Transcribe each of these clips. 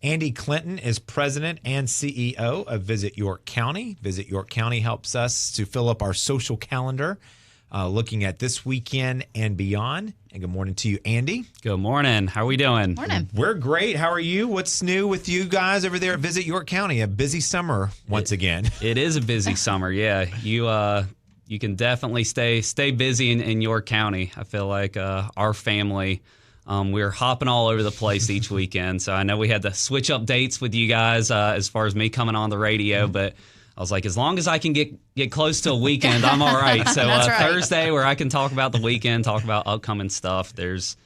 Andy Clinton is president and CEO of Visit York County. Visit York County helps us to fill up our social calendar, looking at this weekend and beyond. And good morning to you, Andy. Good morning. How are we doing? Morning. We're great. How are you? What's new with you guys over there at Visit York County? A busy summer once again. It is a busy summer. Yeah, you can definitely stay busy in York County. I feel like our family, we're hopping all over the place each weekend. So I know we had to switch up dates with you guys as far as me coming on the radio, but I was like, as long as I can get close to a weekend, I'm all right. So That's right. Thursday, where I can talk about the weekend, talk about upcoming stuff. There's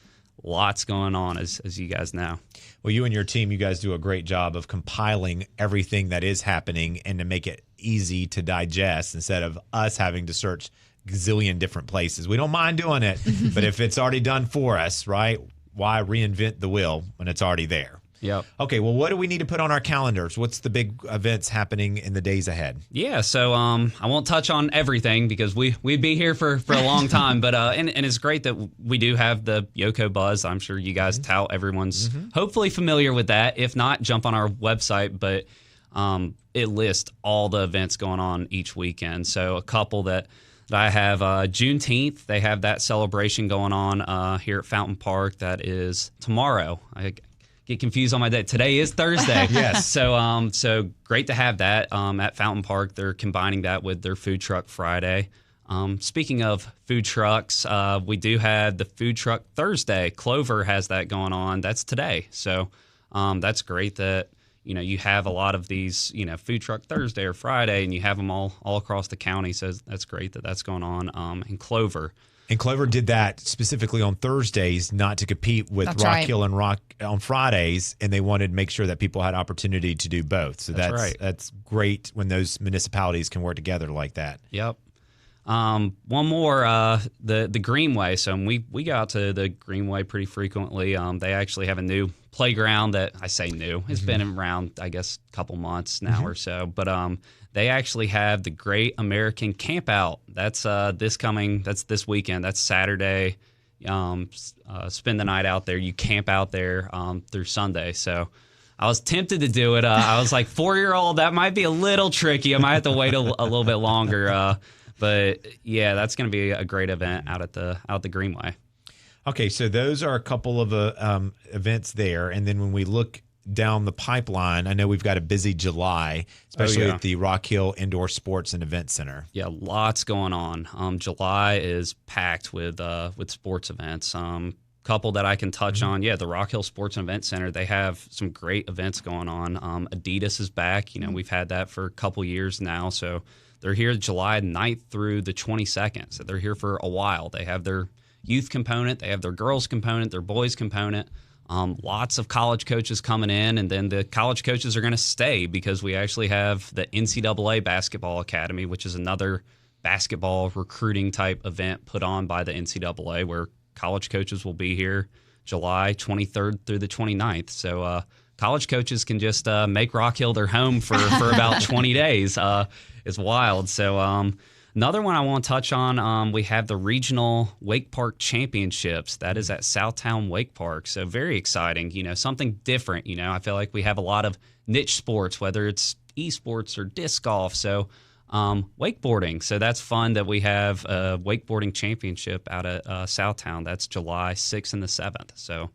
lots going on, as you guys know. Well, you and your team, you guys do a great job of compiling everything that is happening and to make it easy to digest instead of us having to search gazillion different places. We don't mind doing it, but if it's already done for us, right, why reinvent the wheel when it's already there? Yep. Okay, well, what do we need to put on our calendars? What's the big events happening in the days ahead? Yeah, so I won't touch on everything because we'd be here for a long time, but and it's great that we do have the Yoko Buzz. I'm sure you guys tout. Everyone's hopefully familiar with that. If not, jump on our website, but it lists all the events going on each weekend. So a couple that I have, Juneteenth, they have that celebration going on here at Fountain Park. That is tomorrow. I get confused on my day. Today is Thursday. Yes. So great to have that at Fountain Park. They're combining that with their Food Truck Friday. Speaking of food trucks, we do have the Food Truck Thursday. Clover has that going on. That's today. So that's great that you have a lot of these Food Truck Thursday or Friday, and you have them all across the county. So that's great that that's going on in Clover. And Clover did that specifically on Thursdays, not to compete with That's Rock right. Hill and Rock on Fridays, and they wanted to make sure that people had opportunity to do both. So That's right. That's great when those municipalities can work together like that. Yep. One more, the Greenway. So we go out to the Greenway pretty frequently. They actually have a new playground that I say new. It's been around, I guess, a couple months now or so. But they actually have the Great American Campout. That's this weekend. That's Saturday. Spend the night out there. You camp out there through Sunday. So I was tempted to do it. I was like, 4-year-old, that might be a little tricky. I might have to wait a little bit longer. But yeah, that's going to be a great event out at the Greenway. Okay, so those are a couple of events there. And then when we look down the pipeline, I know we've got a busy July, especially at the Rock Hill Indoor Sports and Event Center. Yeah, lots going on. July is packed with sports events. Couple that I can touch on. Yeah, the Rock Hill Sports and Event Center, they have some great events going on. Adidas is back. We've had that for a couple years now. So they're here July 9th through the 22nd. So they're here for a while. They have their youth component. They have their girls component, their boys component. Lots of college coaches coming in, and then the college coaches are going to stay because we actually have the NCAA Basketball Academy, which is another basketball recruiting type event put on by the NCAA where college coaches will be here July 23rd through the 29th. So college coaches can just make Rock Hill their home for about 20 days. It's wild. So another one I want to touch on, we have the Regional Wake Park Championships. That is at Southtown Wake Park. So very exciting, something different. I feel like we have a lot of niche sports, whether it's esports or disc golf. So wakeboarding. So that's fun that we have a wakeboarding championship out at Southtown. That's July 6th and the 7th. So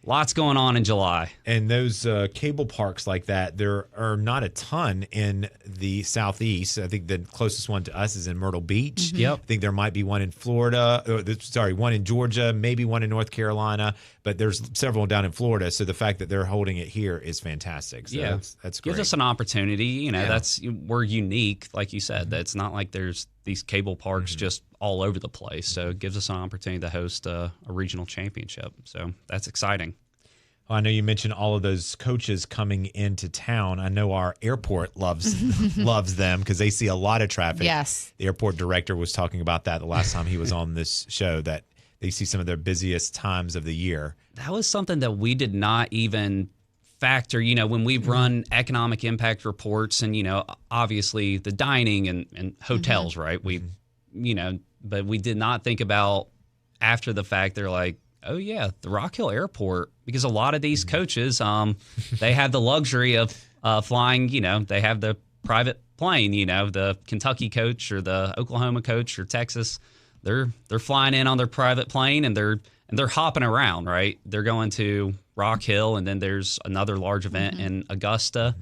lots going on in July. And those cable parks like that, there are not a ton in the Southeast. I think the closest one to us is in Myrtle Beach. Yep. I think there might be one in Florida. One in Georgia, maybe one in North Carolina. But there's several down in Florida. So the fact that they're holding it here is fantastic. So yeah, that's great. Gives us an opportunity. We're unique, like you said. That's not like there's these cable parks just all over the place. So it gives us an opportunity to host a regional championship. So that's exciting. Well, I know you mentioned all of those coaches coming into town. I know our airport loves them because they see a lot of traffic. Yes. The airport director was talking about that the last time he was on this show, that they see some of their busiest times of the year. That was something that we did not even factor, when we run economic impact reports and, obviously the dining and hotels, right? We, but we did not think about after the fact, they're like, oh yeah, the Rock Hill Airport, because a lot of these coaches, they have the luxury of flying. They have the private plane. The Kentucky coach or the Oklahoma coach or Texas, they're flying in on their private plane and they're hopping around. Right, they're going to Rock Hill, and then there's another large event in Augusta,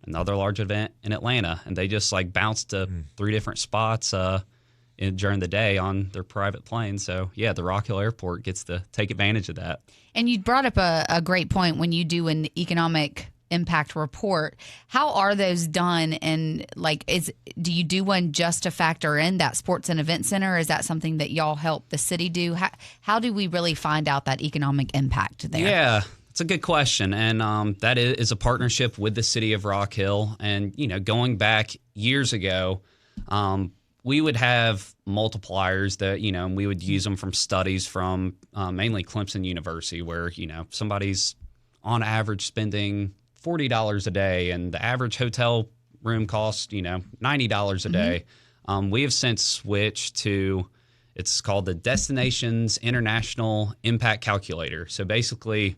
another large event in Atlanta, and they just like bounce to 3 different spots during the day on their private plane. So yeah, the Rock Hill Airport gets to take advantage of that. And you brought up a great point when you do an economic impact report. How are those done? And do you do one just to factor in that sports and event center? Is that something that y'all help the city do? How do we really find out that economic impact there? Yeah, it's a good question. And that is a partnership with the city of Rock Hill. And, going back years ago, we would have multipliers that, and we would use them from studies from mainly Clemson University, where, somebody's on average spending $40 a day and the average hotel room costs, $90 a day. We have since switched to, it's called the Destinations International Impact Calculator. So basically,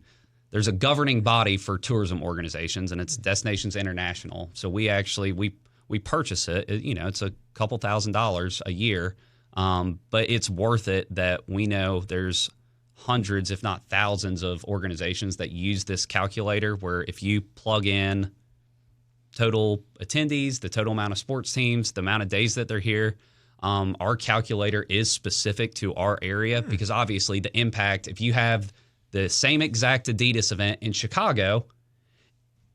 there's a governing body for tourism organizations, and it's Destinations International. So we actually, we purchase it. It's a couple $1,000s a year, but it's worth it that we know there's hundreds, if not thousands, of organizations that use this calculator, where if you plug in total attendees, the total amount of sports teams, the amount of days that they're here, our calculator is specific to our area, because obviously the impact, if you have the same exact Adidas event in Chicago,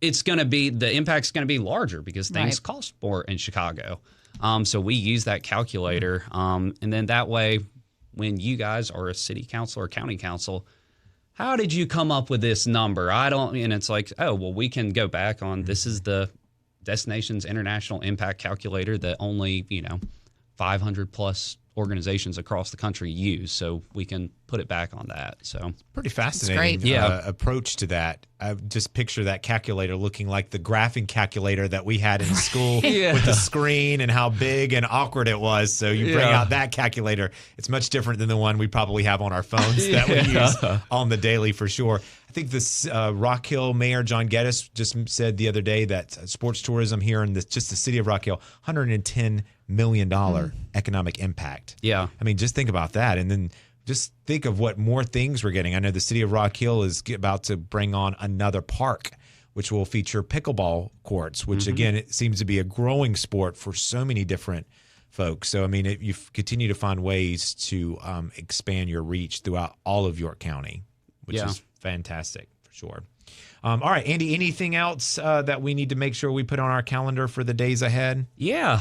the impact's going to be larger because things cost more in Chicago. So we use that calculator. And then that way, when you guys are a city council or county council, how did you come up with this number? And it's like, oh, well, we can go back on, this is the Destinations International Impact Calculator that only, 500 plus organizations across the country use, so we can put it back on that. So pretty fascinating approach to that. I just picture that calculator looking like the graphing calculator that we had in school with the screen and how big and awkward it was. So you bring out that calculator. It's much different than the one we probably have on our phones that we use on the daily for sure. I think this Rock Hill Mayor John Geddes just said the other day that sports tourism here in just the city of Rock Hill, $110 million economic impact. Yeah. I mean, just think about that. And then just think of what more things we're getting. I know the city of Rock Hill is about to bring on another park, which will feature pickleball courts, which again, it seems to be a growing sport for so many different folks. So, I mean, you continue to find ways to expand your reach throughout all of York County, which is fantastic for sure. All right, Andy, anything else that we need to make sure we put on our calendar for the days ahead? Yeah,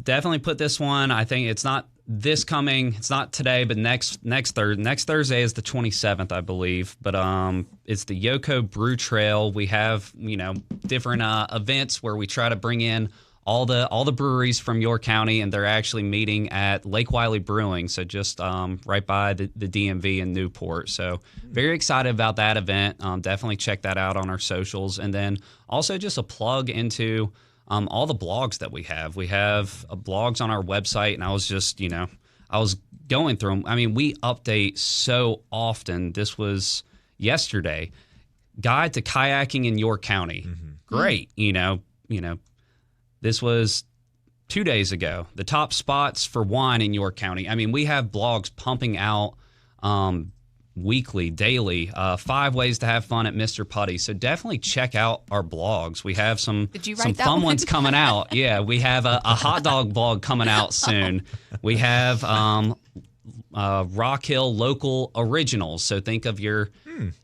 definitely put this one. I think it's not it's not today, but next Thursday is the 27th, I believe. But it's the Yoko Brew Trail. We have different events where we try to bring in all the breweries from York County, and they're actually meeting at Lake Wiley Brewing, so just right by the DMV in Newport. So very excited about that event. Definitely check that out on our socials. And then also just a plug into all the blogs that we have. We have blogs on our website, and I was just, I was going through them. I mean, we update so often. This was yesterday. Guide to kayaking in York County. Great, This was 2 days ago. The top spots for wine in York County. I mean, we have blogs pumping out weekly, daily, 5 ways to have fun at Mr. Putty. So definitely check out our blogs. We have some fun ones coming out. Yeah, we have a hot dog blog coming out soon. We have Rock Hill local originals. So think of your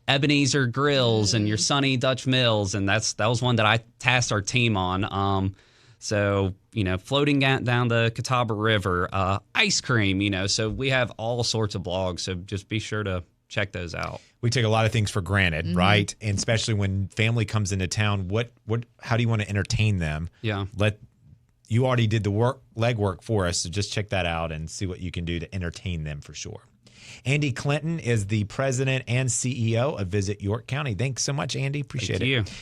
Ebenezer Grills and your Sunny Dutch Mills. And that was one that I tasked our team on. So, floating down the Catawba River, ice cream, so we have all sorts of blogs. So just be sure to check those out. We take a lot of things for granted, right? And especially when family comes into town, how do you want to entertain them? Yeah. You already did the legwork for us, so just check that out and see what you can do to entertain them for sure. Andy Clinton is the president and CEO of Visit York County. Thanks so much, Andy. Appreciate it. Thank you.